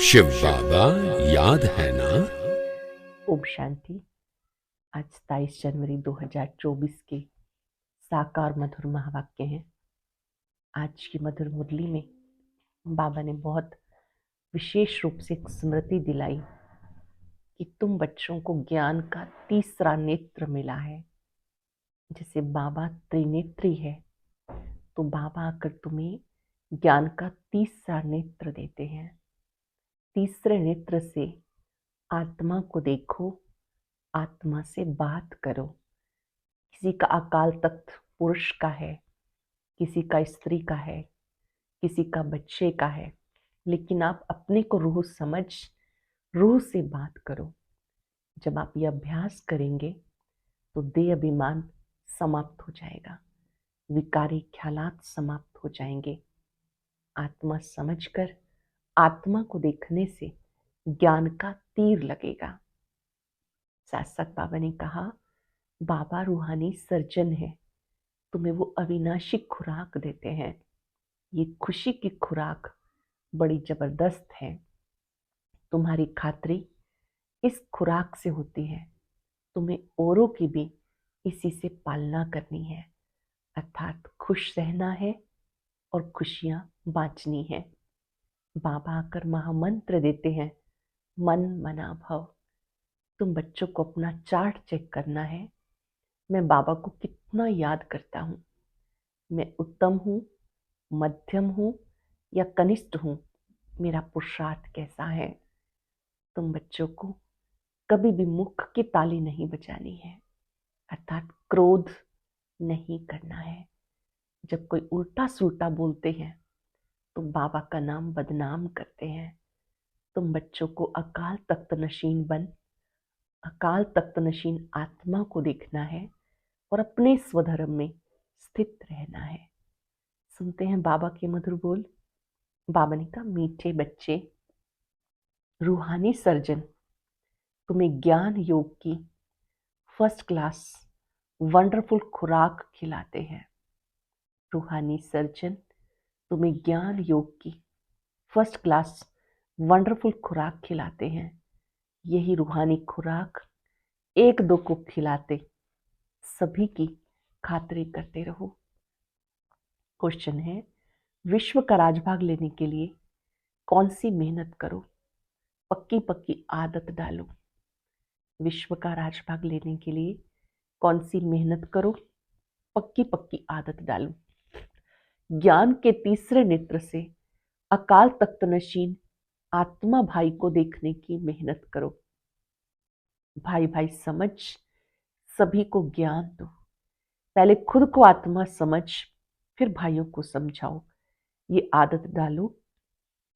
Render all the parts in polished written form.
शिव बाबा याद है ना। ओम शांति। आज 27 जनवरी 2024 के साकार मधुर महावाक्य हैं। आज की मधुर मुरली में बाबा ने बहुत विशेष रूप से एक स्मृति दिलाई कि तुम बच्चों को ज्ञान का तीसरा नेत्र मिला है। जैसे बाबा त्रिनेत्री है, तो बाबा आकर तुम्हें ज्ञान का तीसरा नेत्र देते हैं। तीसरे नेत्र से आत्मा को देखो, आत्मा से बात करो। किसी का अकाल तख्त पुरुष का है, किसी का स्त्री का है, किसी का बच्चे का है, लेकिन आप अपने को रूह समझ रूह से बात करो। जब आप ये अभ्यास करेंगे तो देह अभिमान समाप्त हो जाएगा, विकारी ख्यालात समाप्त हो जाएंगे। आत्मा समझकर आत्मा को देखने से ज्ञान का तीर लगेगा। शास्त्रक बाबा ने कहा, बाबा रूहानी सर्जन है, तुम्हें वो अविनाशी खुराक देते हैं। ये खुशी की खुराक बड़ी जबरदस्त है। तुम्हारी खातरी इस खुराक से होती है। तुम्हें औरों की भी इसी से पालना करनी है, अर्थात खुश रहना है और खुशियां बांटनी है। बाबा आकर महामंत्र देते हैं, मन मना भव। तुम बच्चों को अपना चार्ट चेक करना है। मैं बाबा को कितना याद करता हूँ, मैं उत्तम हूँ, मध्यम हूँ या कनिष्ठ हूँ, मेरा पुरुषार्थ कैसा है। तुम बच्चों को कभी भी मुख की ताली नहीं बजानी है, अर्थात क्रोध नहीं करना है। जब कोई उल्टा सुल्टा बोलते हैं तो बाबा का नाम बदनाम करते हैं। तुम बच्चों को अकाल तख्त नशीन बन, अकाल तख्त नशीन आत्मा को देखना है और अपने स्वधर्म में स्थित रहना है। सुनते हैं बाबा के मधुर बोल। बाबा ने कहा, मीठे बच्चे, रूहानी सर्जन तुम्हें ज्ञान योग की फर्स्ट क्लास वंडरफुल खुराक खिलाते हैं। रूहानी सर्जन तुम्हें ज्ञान योग की फर्स्ट क्लास वंडरफुल खुराक खिलाते हैं। यही रूहानी खुराक एक दो को खिलाते सभी की खातिरी करते रहो। क्वेश्चन है, विश्व का राजभाग लेने के लिए कौन सी मेहनत करो? पक्की पक्की आदत डालो। विश्व का राजभाग लेने के लिए कौन सी मेहनत करो? पक्की पक्की आदत डालो। ज्ञान के तीसरे नेत्र से अकाल तख्त नशीन आत्मा भाई को देखने की मेहनत करो। भाई भाई समझ सभी को ज्ञान दो। पहले खुद को आत्मा समझ, फिर भाइयों को समझाओ। ये आदत डालो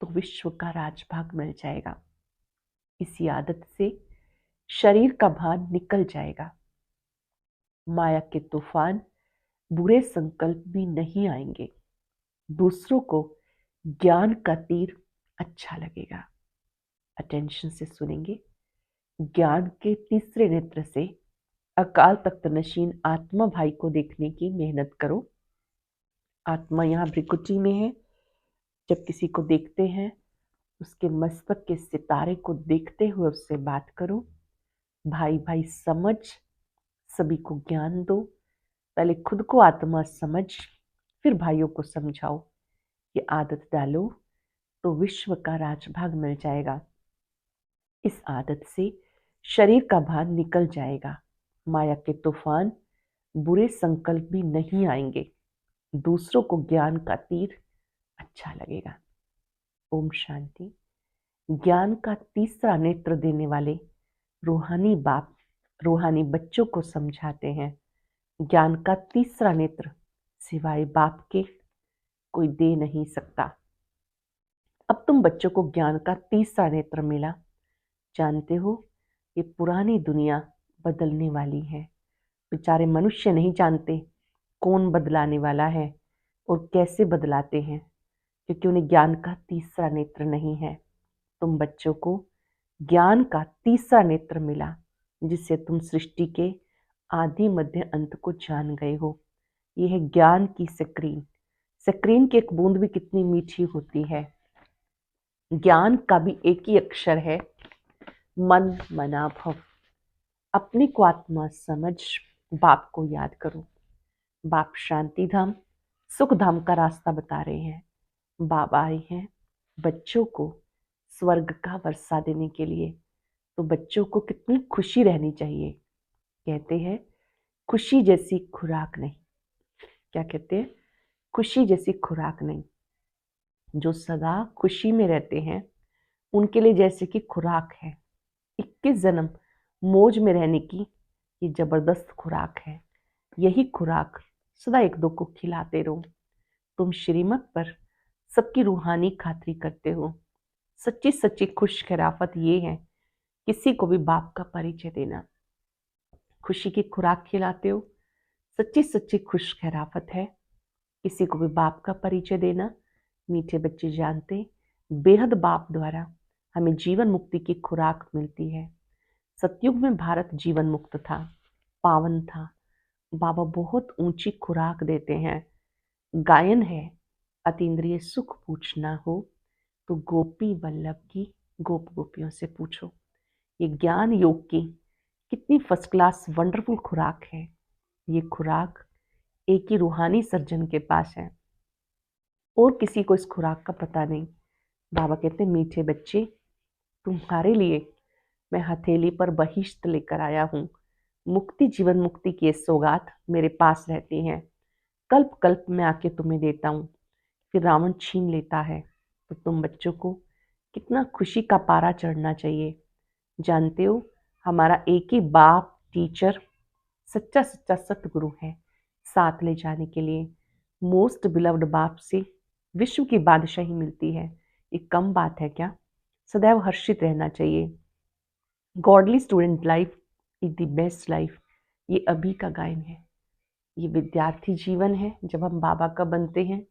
तो विश्व का राजभाग मिल जाएगा। इसी आदत से शरीर का भान निकल जाएगा। माया के तूफान, बुरे संकल्प भी नहीं आएंगे। दूसरों को ज्ञान का तीर अच्छा लगेगा। अटेंशन से सुनेंगे। ज्ञान के तीसरे नेत्र से अकाल तख्त नशीन आत्मा भाई को देखने की मेहनत करो। आत्मा यहाँ भ्रिकुटी में है। जब किसी को देखते हैं, उसके मस्तक के सितारे को देखते हुए उससे बात करो। भाई भाई समझ सभी को ज्ञान दो। पहले खुद को आत्मा समझ, फिर भाइयों को समझाओ। ये आदत डालो तो विश्व का राजभाग मिल जाएगा। इस आदत से शरीर का भान निकल जाएगा। माया के तूफान, बुरे संकल्प भी नहीं आएंगे। दूसरों को ज्ञान का तीर अच्छा लगेगा। ओम शांति। ज्ञान का तीसरा नेत्र देने वाले रूहानी बाप रूहानी बच्चों को समझाते हैं, ज्ञान का तीसरा नेत्र सिवाय बाप के कोई दे नहीं सकता। अब तुम बच्चों को ज्ञान का तीसरा नेत्र मिला। जानते हो, ये पुरानी दुनिया बदलने वाली है। बेचारे मनुष्य नहीं जानते कौन बदलाने वाला है और कैसे बदलाते हैं, क्योंकि उन्हें ज्ञान का तीसरा नेत्र नहीं है। तुम बच्चों को ज्ञान का तीसरा नेत्र मिला, जिससे तुम सृष्टि के आदि मध्य अंत को जान गए हो। यह है ज्ञान की स्क्रीन। स्क्रीन की एक बूंद भी कितनी मीठी होती है। ज्ञान का भी एक ही अक्षर है, मन मना भव। अपने को आत्मा समझ बाप को याद करो। बाप शांति धाम सुख धाम का रास्ता बता रहे हैं। बाबा आए हैं बच्चों को स्वर्ग का वर्षा देने के लिए। तो बच्चों को कितनी खुशी रहनी चाहिए। कहते हैं खुशी जैसी खुराक नहीं। क्या कहते हैं? खुशी जैसी खुराक नहीं। जो सदा खुशी में रहते हैं उनके लिए जैसे कि खुराक है। 21 जन्म मौज में रहने की ये जबरदस्त खुराक है। यही खुराक सदा एक दो को खिलाते रहो। तुम श्रीमत पर सबकी रूहानी खातरी करते हो। सच्ची सच्ची खुश खराफत ये है किसी को भी बाप का परिचय देना। खुशी की खुराक खिलाते हो। सच्ची सच्ची खुश खराफत है किसी को भी बाप का परिचय देना। मीठे बच्चे जानते बेहद बाप द्वारा हमें जीवन मुक्ति की खुराक मिलती है। सतयुग में भारत जीवन मुक्त था, पावन था। बाबा बहुत ऊंची खुराक देते हैं। गायन है अतीन्द्रिय सुख पूछना हो तो गोपी वल्लभ की गोप गोपियों से पूछो। ये ज्ञान योग की कितनी फर्स्ट क्लास वंडरफुल खुराक है। ये खुराक एक ही रूहानी सर्जन के पास है और किसी को इस खुराक का पता नहीं। बाबा कहते मीठे बच्चे तुम्हारे लिए मैं हथेली पर बहिश्त लेकर आया हूँ। मुक्ति जीवन मुक्ति की ये सौगात मेरे पास रहती है। कल्प कल्प में आके तुम्हें देता हूँ। फिर रावण छीन लेता है तो तुम बच्चों को कितना खुशी का पारा चढ़ना चाहिए। जानते हो हमारा एक ही बाप टीचर सच्चा सच्चा सतगुरु है साथ ले जाने के लिए। मोस्ट बिलव्ड बाप से विश्व की बादशाही मिलती है। ये कम बात है क्या? सदैव हर्षित रहना चाहिए। Godly student life is the best life. ये अभी का गायन है। ये विद्यार्थी जीवन है जब हम बाबा का बनते हैं।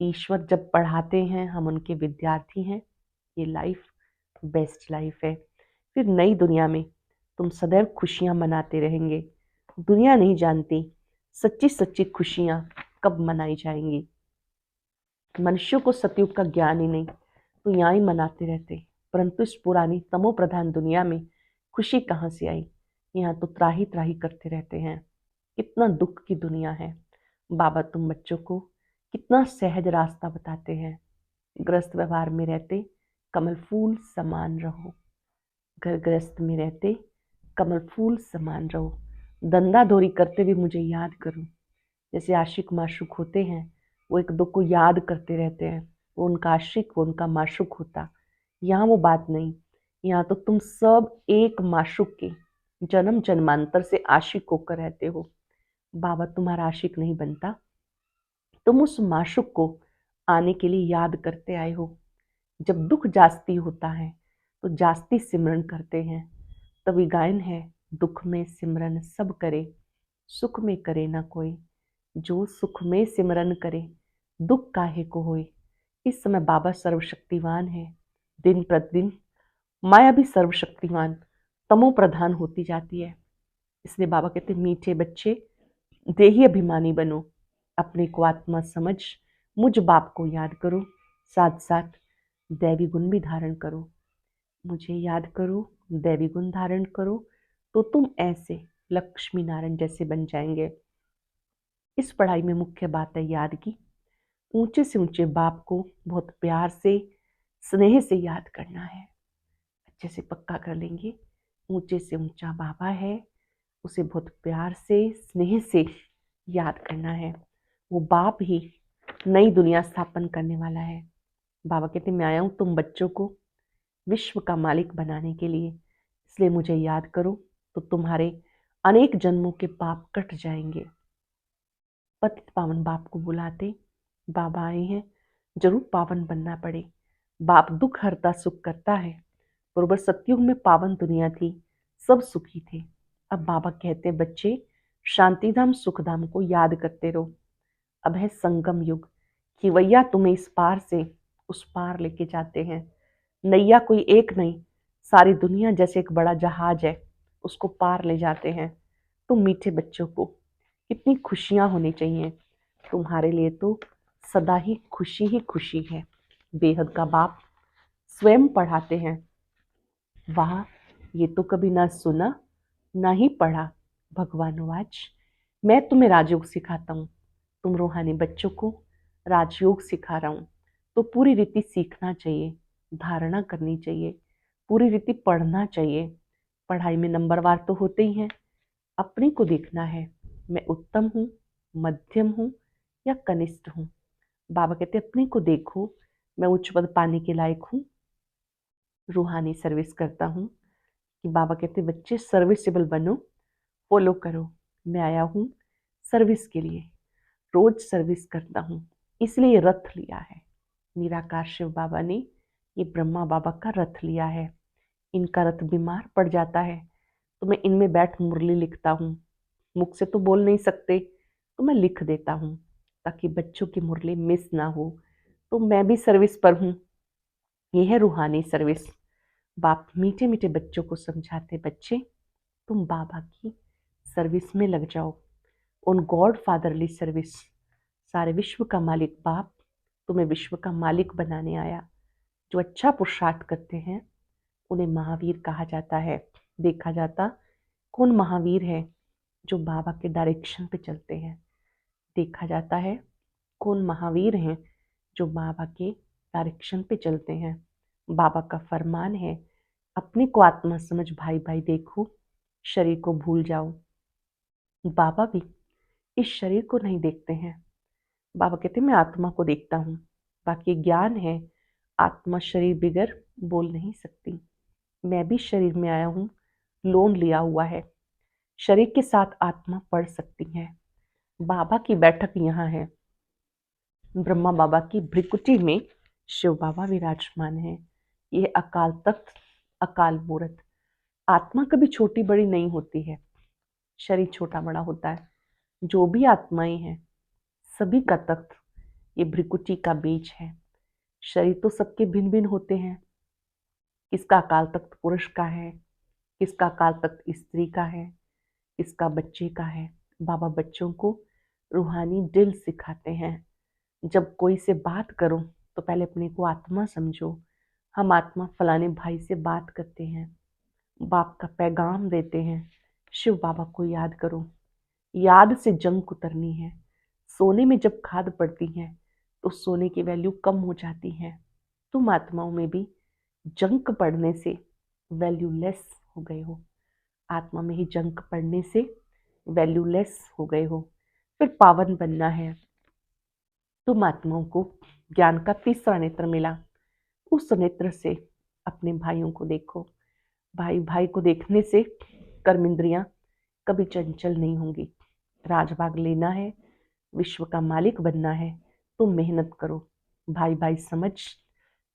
ईश्वर जब पढ़ाते हैं हम उनके विद्यार्थी हैं। ये लाइफ बेस्ट लाइफ है। फिर नई दुनिया में तुम सदैव खुशियां मनाते रहेंगे। दुनिया नहीं जानती सच्ची सच्ची खुशियां कब मनाई जाएंगी। मनुष्यों को सतयुग का ज्ञान ही नहीं तो यहाँ ही मनाते रहते। परंतु इस पुरानी तमो प्रधान दुनिया में खुशी कहाँ से आई? यहाँ तो त्राही त्राही करते रहते हैं। कितना दुख की दुनिया है। बाबा तुम बच्चों को कितना सहज रास्ता बताते हैं। गृहस्थ व्यवहार में रहते कमल फूल समान रहो। घर गृहस्थ में रहते कमल फूल समान रहो। धंधा धोरी करते हुए मुझे याद करो। जैसे आशिक माशुक होते हैं वो एक दो को याद करते रहते हैं। वो उनका आशिक वो उनका माशुक होता। यहाँ वो बात नहीं। यहाँ तो तुम सब एक माशुक के जन्म जन्मांतर से आशिक होकर रहते हो। बाबा तुम्हारा आशिक नहीं बनता। तुम उस माशुक को आने के लिए याद करते आए हो। जब दुख जास्ती होता है तो जास्ती सिमरन करते हैं। तभी गायन है दुख में सिमरन सब करे, सुख में करे ना कोई। जो सुख में सिमरन करे दुख काहे को होए। इस समय बाबा सर्वशक्तिवान है। दिन प्रतिदिन माया भी सर्वशक्तिवान तमो प्रधान होती जाती है। इसलिए बाबा कहते मीठे बच्चे देही अभिमानी बनो। अपने को आत्मा समझ मुझ बाप को याद करो। साथ साथ दैवी गुण भी धारण करो। मुझे याद करो, दैवी गुण धारण करो तो तुम ऐसे लक्ष्मी नारायण जैसे बन जाएंगे। इस पढ़ाई में मुख्य बात है याद की। ऊंचे से ऊंचे बाप को बहुत प्यार से स्नेह से याद करना है। अच्छे से पक्का कर लेंगे। ऊंचे से ऊंचा बाबा है उसे बहुत प्यार से स्नेह से याद करना है। वो बाप ही नई दुनिया स्थापन करने वाला है। बाबा कहते मैं आया हूं तुम बच्चों को विश्व का मालिक बनाने के लिए। इसलिए मुझे याद करो तो तुम्हारे अनेक जन्मों के पाप कट जाएंगे। पतित पावन बाप को बुलाते बाबा आए हैं जरूर पावन बनना पड़े। बाप दुख हरता सुख करता है। बरोबर सतयुग में पावन दुनिया थी, सब सुखी थे। अब बाबा कहते बच्चे शांतिधाम सुखधाम को याद करते रहो। अब है संगम युग। खिवैया तुम्हें इस पार से उस पार लेके जाते हैं। नैया कोई एक नहीं, सारी दुनिया जैसे एक बड़ा जहाज है उसको पार ले जाते हैं। तुम मीठे बच्चों को कितनी खुशियां होनी चाहिए। तुम्हारे लिए तो सदा ही खुशी है। बेहद का बाप स्वयं पढ़ाते हैं। वाह, ये तो कभी ना सुना ना ही पढ़ा। भगवानुवाच, मैं तुम्हें राजयोग सिखाता हूँ, तुम रूहानी बच्चों को राजयोग सिखा रहा हूँ। तो पूरी रीति सीखना चाहिए, धारणा करनी चाहिए, पूरी रीति पढ़ना चाहिए। पढ़ाई में नंबरवार तो होते ही हैं, अपने को देखना है, मैं उत्तम हूँ, मध्यम हूँ या कनिष्ठ हूँ। बाबा कहते अपने को देखो, मैं उच्च पद पाने के लायक हूँ, रूहानी सर्विस करता हूँ। कि बाबा कहते बच्चे सर्विसेबल बनो, फॉलो करो। मैं आया हूँ सर्विस के लिए, रोज सर्विस करता हूँ, इसलिए रथ लिया है। निराकार शिव बाबा ने ये ब्रह्मा बाबा का रथ लिया है। इनका रथ बीमार पड़ जाता है तो मैं इनमें बैठ मुरली लिखता हूँ। मुख से तो बोल नहीं सकते तो मैं लिख देता हूँ ताकि बच्चों की मुरली मिस ना हो। तो मैं भी सर्विस पर हूँ। ये है रूहानी सर्विस। बाप मीठे मीठे बच्चों को समझाते, बच्चे तुम बाबा की सर्विस में लग जाओ, ऑन गॉड फादरली सर्विस। सारे विश्व का मालिक बाप तुम्हें विश्व का मालिक बनाने आया। जो अच्छा पुरुषार्थ करते हैं उन्हें महावीर कहा जाता है। देखा जाता कौन महावीर है, जो बाबा के डायरेक्शन पे चलते हैं। देखा जाता है कौन महावीर हैं, जो बाबा के डायरेक्शन पे चलते हैं। बाबा का फरमान है, अपने को आत्मा समझ भाई भाई देखो, शरीर को भूल जाओ। बाबा भी इस शरीर को नहीं देखते हैं। बाबा कहते मैं आत्मा को देखता हूँ। बाकी ज्ञान है, आत्मा शरीर बिगर बोल नहीं सकती। मैं भी शरीर में आया हूँ, लोन लिया हुआ है। शरीर के साथ आत्मा पढ़ सकती है। बाबा की बैठक यहाँ है। ब्रह्मा बाबा की भ्रिकुटी में शिव बाबा विराजमान है। यह अकाल तख्त, अकाल मूर्त। आत्मा कभी छोटी बड़ी नहीं होती है, शरीर छोटा बड़ा होता है। जो भी आत्माएं हैं सभी का तख्त ये भ्रिकुटी का बीज है। शरीर तो सबके भिन्न भिन्न होते हैं। किसका अकाल तख्त पुरुष का है, किसका अकाल तख्त स्त्री का है, किसका बच्चे का है। बाबा बच्चों को रूहानी दिल सिखाते हैं। जब कोई से बात करो तो पहले अपने को आत्मा समझो। हम आत्मा फलाने भाई से बात करते हैं, बाप का पैगाम देते हैं। शिव बाबा को याद करो, याद से जंग उतरनी है। सोने में जब खाद पड़ती है तो सोने की वैल्यू कम हो जाती है। तुम आत्माओं में भी जंक पड़ने से वैल्यूलेस हो गए हो। आत्मा में ही जंक पड़ने से वैल्यूलेस हो गए हो। फिर पावन बनना है। तुम आत्माओं को ज्ञान का तीसरा नेत्र मिला, उस नेत्र से अपने भाइयों को देखो। भाई भाई को देखने से कर्मेंद्रियां कभी चंचल नहीं होंगी। राजभाग लेना है, विश्व का मालिक बनना है तो मेहनत करो। भाई भाई समझ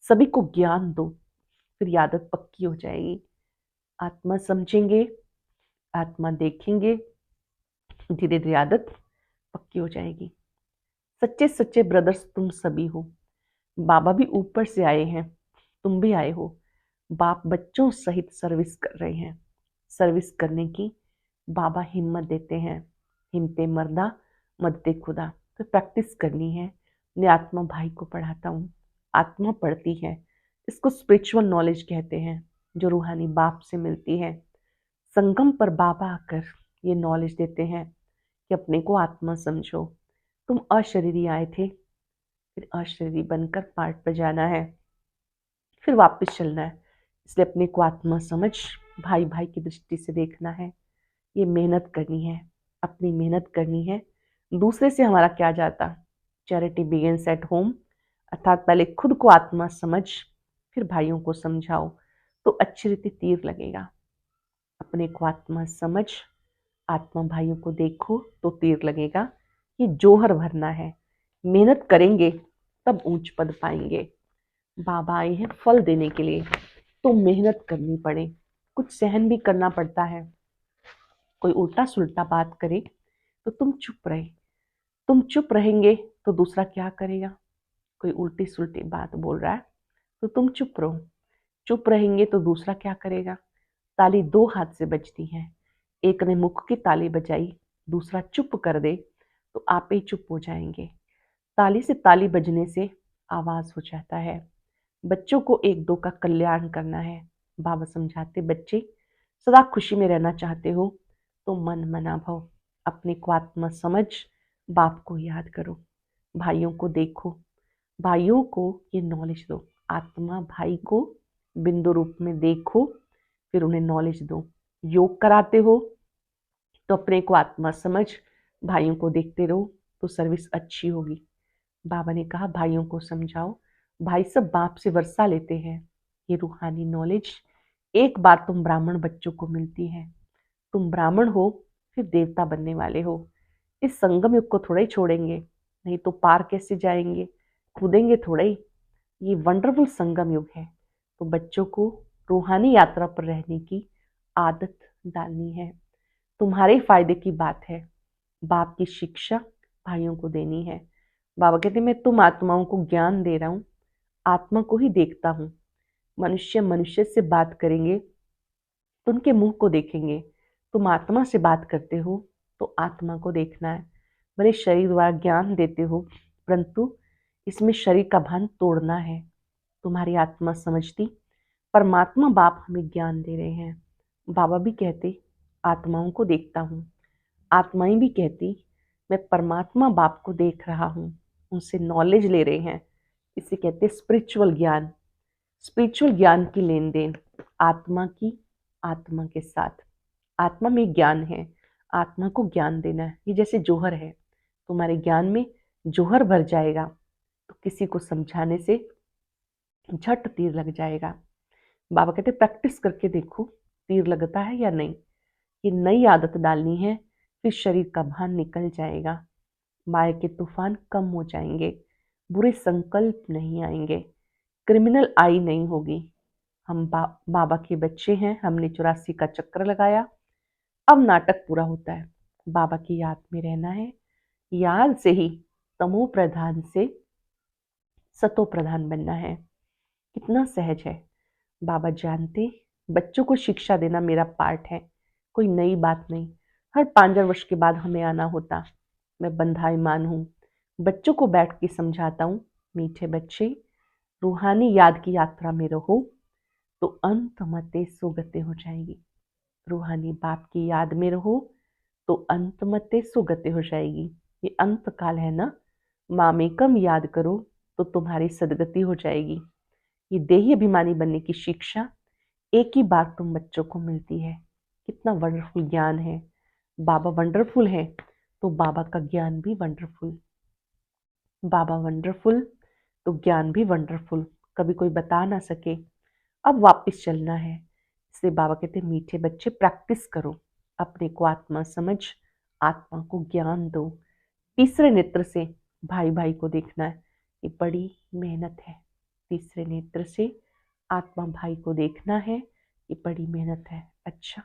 सभी को ज्ञान दो, फिर आदत पक्की हो जाएगी। आत्मा समझेंगे, आत्मा देखेंगे, धीरे धीरे आदत पक्की हो जाएगी। सच्चे सच्चे ब्रदर्स तुम सभी हो। बाबा भी ऊपर से आए हैं, तुम भी आए हो। बाप बच्चों सहित सर्विस कर रहे हैं। सर्विस करने की बाबा हिम्मत देते हैं। हिम्मते मर्दा मदते खुदा। तो प्रैक्टिस करनी है। मैं आत्मा भाई को पढ़ाता हूँ, आत्मा पढ़ती है। इसको स्पिरिचुअल नॉलेज कहते हैं, जो रूहानी बाप से मिलती है। संगम पर बाबा आकर ये नॉलेज देते हैं कि अपने को आत्मा समझो। तुम अशरीरी आए थे, फिर अशरीरी बनकर पार्ट पर जाना है, फिर वापस चलना है। इसलिए अपने को आत्मा समझ भाई भाई की दृष्टि से देखना है। ये मेहनत करनी है, अपनी मेहनत करनी है। दूसरे से हमारा क्या जाता। चैरिटी बिगिंस एट होम, अर्थात पहले खुद को आत्मा समझ फिर भाइयों को समझाओ तो अच्छी रीति तीर लगेगा। अपने को आत्मा समझ आत्मा भाइयों को देखो तो तीर लगेगा। ये जोहर भरना है, मेहनत करेंगे तब ऊंच पद पाएंगे। बाबा आए हैं फल देने के लिए, तो मेहनत करनी पड़े, कुछ सहन भी करना पड़ता है। कोई उल्टा सुल्टा बात करे तो तुम चुप रहे। तुम चुप रहेंगे तो दूसरा क्या करेगा। कोई उल्टी सुल्टी बात बोल रहा है तो तुम चुप रहो। चुप रहेंगे तो दूसरा क्या करेगा। ताली दो हाथ से बजती है। एक ने मुख की ताली बजाई, दूसरा चुप कर दे तो आप ही चुप हो जाएंगे। ताली से ताली बजने से आवाज हो जाता है। बच्चों को एक दो का कल्याण करना है। बाबा समझाते, बच्चे सदा खुशी में रहना चाहते हो तो मन मना भव, अपने को आत्मा समझ बाप को याद करो, भाइयों को देखो, भाइयों को ये नॉलेज दो। आत्मा भाई को बिंदु रूप में देखो, फिर उन्हें नॉलेज दो। योग कराते हो तो अपने को आत्मा समझ भाइयों को देखते रहो तो सर्विस अच्छी होगी। बाबा ने कहा भाइयों को समझाओ, भाई सब बाप से वर्षा लेते हैं। ये रूहानी नॉलेज एक बार तुम ब्राह्मण बच्चों को मिलती है। तुम ब्राह्मण हो फिर देवता बनने वाले हो। इस संगम युग को थोड़ा ही छोड़ेंगे, नहीं तो पार कैसे जाएंगे, कूदेंगे थोड़ा ही। ये वंडरफुल संगम युग है, तो बच्चों को रूहानी यात्रा पर रहने की आदत डालनी है। तुम्हारे फायदे की बात है। बाप की शिक्षा भाइयों को देनी है। बाबा कहते मैं तुम आत्माओं को ज्ञान दे रहा हूँ, आत्मा को ही देखता हूँ। मनुष्य मनुष्य से बात करेंगे तो उनके मुंह को देखेंगे। तुम आत्मा से बात करते हो तो आत्मा को देखना है। भले शरीर द्वारा ज्ञान देते हो, परंतु इसमें शरीर का भान तोड़ना है। तुम्हारी आत्मा समझती, परमात्मा बाप हमें ज्ञान दे रहे हैं। बाबा भी कहते आत्माओं को देखता हूँ, आत्माएं भी कहती मैं परमात्मा बाप को देख रहा हूँ, उनसे नॉलेज ले रहे हैं। इसे कहते स्पिरिचुअल ज्ञान। स्पिरिचुअल ज्ञान की लेन देन आत्मा की आत्मा के साथ। आत्मा में ज्ञान है, आत्मा को ज्ञान देना है। ये जैसे जौहर है, तुम्हारे ज्ञान में जौहर भर जाएगा तो किसी को समझाने से झट तीर लग जाएगा। बाबा कहते प्रैक्टिस करके देखो तीर लगता है या नहीं। ये नई आदत डालनी है, फिर शरीर का भान निकल जाएगा। माया के तूफान कम हो जाएंगे, बुरे संकल्प नहीं आएंगे, क्रिमिनल आई नहीं होगी। हम बाबा के बच्चे हैं, हमने 84 का चक्र लगाया, अब नाटक पूरा होता है। बाबा की याद में रहना है। याद से ही तमो प्रधान से सतो प्रधान बनना है। कितना सहज है। बाबा जानते बच्चों को शिक्षा देना मेरा पार्ट है, कोई नई बात नहीं। हर 5 वर्ष के बाद हमें आना होता। मैं बंधाईमान हूँ, बच्चों को बैठ के समझाता हूँ। मीठे बच्चे, रूहानी याद की यात्रा में रहो तो अंत मते सुगते हो जाएगी। रूहानी बाप की याद में रहो तो अंत मते सुगते हो जाएगी। ये अंत काल है ना, मामेकम याद करो तो तुम्हारी सदगति हो जाएगी। ये देही अभिमानी बनने की शिक्षा एक ही बार तुम बच्चों को मिलती है। कितना वंडरफुल ज्ञान है। बाबा वंडरफुल है तो बाबा का ज्ञान भी वंडरफुल। बाबा वंडरफुल तो ज्ञान भी वंडरफुल। कभी कोई बता ना सके, अब वापस चलना है। इसलिए बाबा कहते मीठे बच्चे प्रैक्टिस करो, अपने को आत्मा समझ, आत्मा को ज्ञान दो। तीसरे नेत्र से भाई भाई को देखना है, ये बड़ी मेहनत है। तीसरे नेत्र से आत्मा भाई को देखना है, ये बड़ी मेहनत है। अच्छा,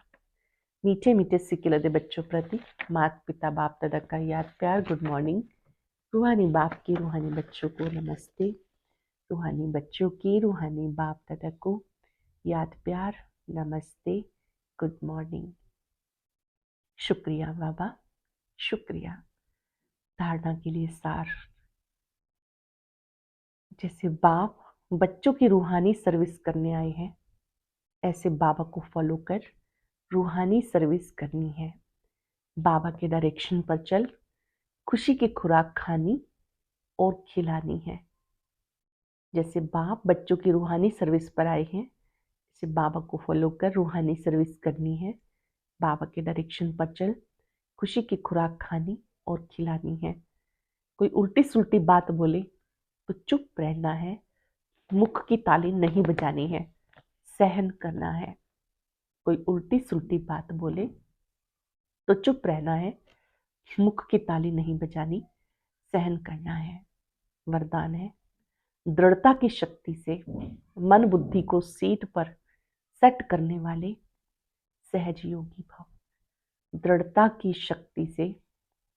मीठे मीठे सिक्के लदे बच्चों प्रति माता पिता बाप दादा का याद प्यार गुड मॉर्निंग। रूहानी बाप की रूहानी बच्चों को नमस्ते। रूहानी बच्चों की रूहानी बाप दादा को याद प्यार नमस्ते गुड मॉर्निंग। शुक्रिया बाबा, शुक्रिया। धारणा के लिए सार, जैसे बाप बच्चों की रूहानी सर्विस करने आए हैं, ऐसे बाबा को फॉलो कर रूहानी सर्विस करनी है। बाबा के डायरेक्शन पर चल, खुशी की खुराक खानी और खिलानी है। जैसे बाप बच्चों की रूहानी सर्विस पर आए हैं, जैसे बाबा को फॉलो कर रूहानी सर्विस करनी है। बाबा के डायरेक्शन पर चल, खुशी की खुराक खानी और खिलानी है। कोई उल्टी सुल्टी बात बोले तो चुप रहना है, मुख की ताली नहीं बजानी है, सहन करना है। कोई उल्टी सुल्टी बात बोले तो चुप रहना है, मुख की ताली नहीं बजानी, सहन करना है। वरदान है, दृढ़ता की शक्ति से मन बुद्धि को सीट पर सेट करने वाले सहज योगी भव। दृढ़ता की शक्ति से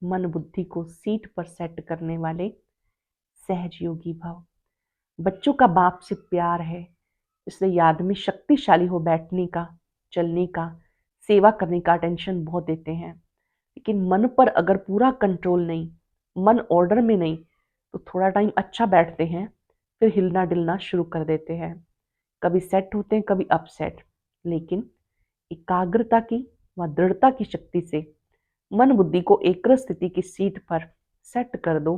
मन बुद्धि को सीट पर सेट करने वाले सहज योगी भव। बच्चों का बाप से प्यार है, इसलिए याद में शक्तिशाली हो बैठने का, चलने का, सेवा करने का अटेंशन बहुत देते हैं। लेकिन मन पर अगर पूरा कंट्रोल नहीं, मन ऑर्डर में नहीं, तो थोड़ा टाइम अच्छा बैठते हैं, फिर हिलना डुलना शुरू कर देते हैं। कभी सेट होते हैं, कभी अपसेट, लेकिन एकाग्रता की व दृढ़ता की शक्ति से मन बुद्धि को एकाग्र स्थिति की सीट पर सेट कर दो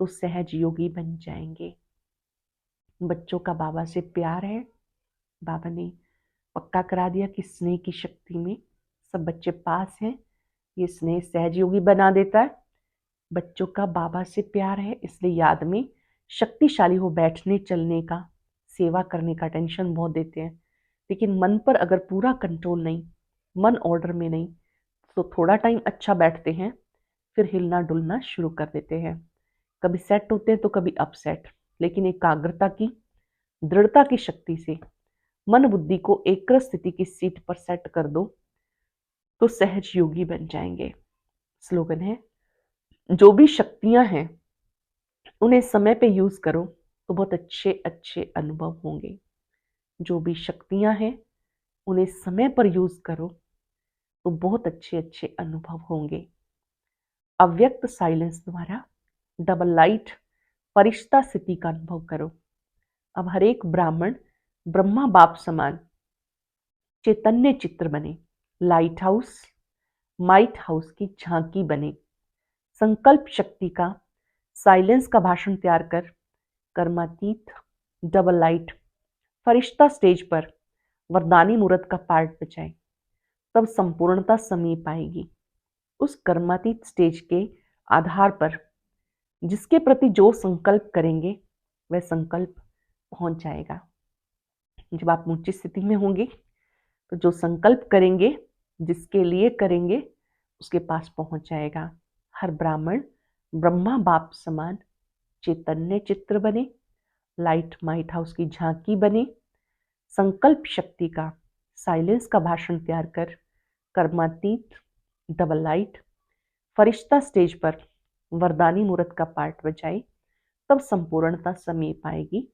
तो सहज योगी बन जाएंगे। बच्चों का बाबा से प्यार है। बाबा ने पक्का करा दिया कि स्नेह की शक्ति में सब बच्चे पास हैं। ये स्नेह सहज योगी बना देता है। बच्चों का बाबा से प्यार है, इसलिए याद में शक्तिशाली हो बैठने चलने का, सेवा करने का टेंशन बहुत देते हैं। लेकिन मन पर अगर पूरा कंट्रोल नहीं, मन ऑर्डर में नहीं, तो थोड़ा टाइम अच्छा बैठते हैं, फिर हिलना डुलना शुरू कर देते हैं। कभी सेट होते हैं तो कभी अपसेट, लेकिन एकाग्रता की दृढ़ता की शक्ति से मन बुद्धि को एकाग्र स्थिति की सीट पर सेट कर दो तो सहज योगी बन जाएंगे। स्लोगन है, जो भी शक्तियां हैं उन्हें समय पे यूज करो तो बहुत अच्छे अच्छे अनुभव होंगे। जो भी शक्तियां हैं उन्हें समय पर यूज करो तो बहुत अच्छे अच्छे अनुभव होंगे। अव्यक्त साइलेंस द्वारा डबल लाइट फरिश्ता स्थिति का अनुभव करो। अब हर एक ब्राह्मण ब्रह्मा बाप समान चैतन्य चित्र बने, लाइट हाउस माइट हाउस की झांकी बने। संकल्प शक्ति का साइलेंस का भाषण तैयार कर कर्मातीत डबल लाइट फरिश्ता स्टेज पर वरदानी मूर्त का पार्ट बजाए, तब संपूर्णता समीप आएगी। उस कर्मातीत स्टेज के आधार पर जिसके प्रति जो संकल्प करेंगे वह संकल्प पहुंच जाएगा। जब आप ऊंची स्थिति में होंगे तो जो संकल्प करेंगे, जिसके लिए करेंगे, उसके पास पहुंच जाएगा। हर ब्राह्मण ब्रह्मा बाप समान चैतन्य चित्र बने, लाइट माइट हाउस की झांकी बने। संकल्प शक्ति का साइलेंस का भाषण तैयार कर कर्मातीत डबल लाइट फरिश्ता स्टेज पर वरदानी मूर्त का पार्ट बजाए, तब संपूर्णता समीप आएगी।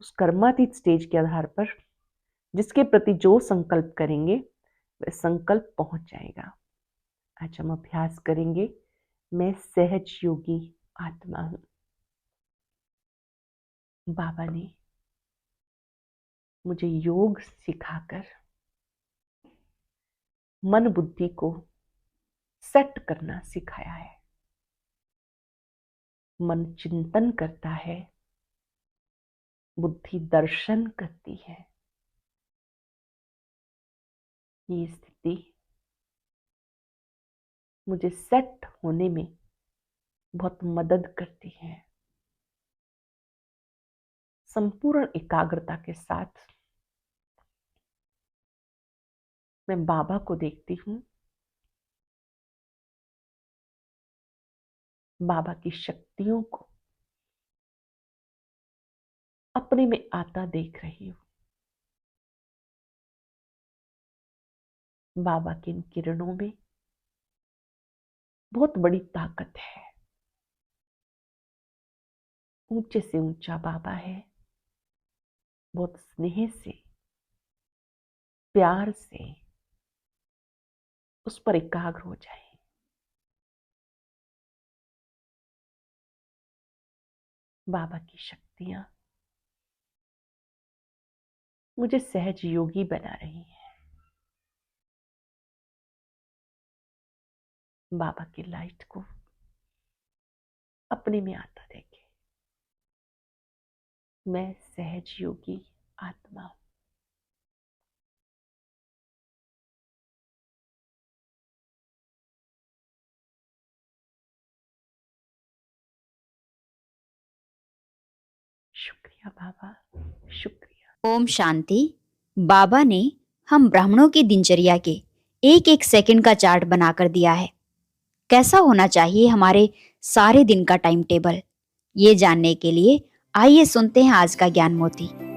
उस कर्मातीत स्टेज के आधार पर जिसके प्रति जो संकल्प करेंगे वह संकल्प पहुंच जाएगा। आज हम अभ्यास करेंगे, मैं सहज योगी आत्मा हूं। बाबा ने मुझे योग सिखाकर मन बुद्धि को सेट करना सिखाया है। मन चिंतन करता है, बुद्धि दर्शन करती है। ये स्थिति मुझे सेट होने में बहुत मदद करती है। संपूर्ण एकाग्रता के साथ मैं बाबा को देखती हूँ, बाबा की शक्तियों को अपने में आता देख रही हूँ। बाबा की इन किरणों में बहुत बड़ी ताकत है। ऊंचे से ऊंचा बाबा है, बहुत स्नेह से प्यार से उस पर एकाग्र हो जाए। बाबा की शक्तियां मुझे सहज योगी बना रही हैं। बाबा की लाइट को अपने में आता देखे, मैं सहज योगी आत्मा हूं। शुक्रिया बाबा, शुक्रिया। ओम शांति। बाबा ने हम ब्राह्मणों की दिनचर्या के एक एक सेकंड का चार्ट बनाकर दिया है। कैसा होना चाहिए हमारे सारे दिन का टाइम टेबल, ये जानने के लिए आइए सुनते हैं आज का ज्ञान मोती।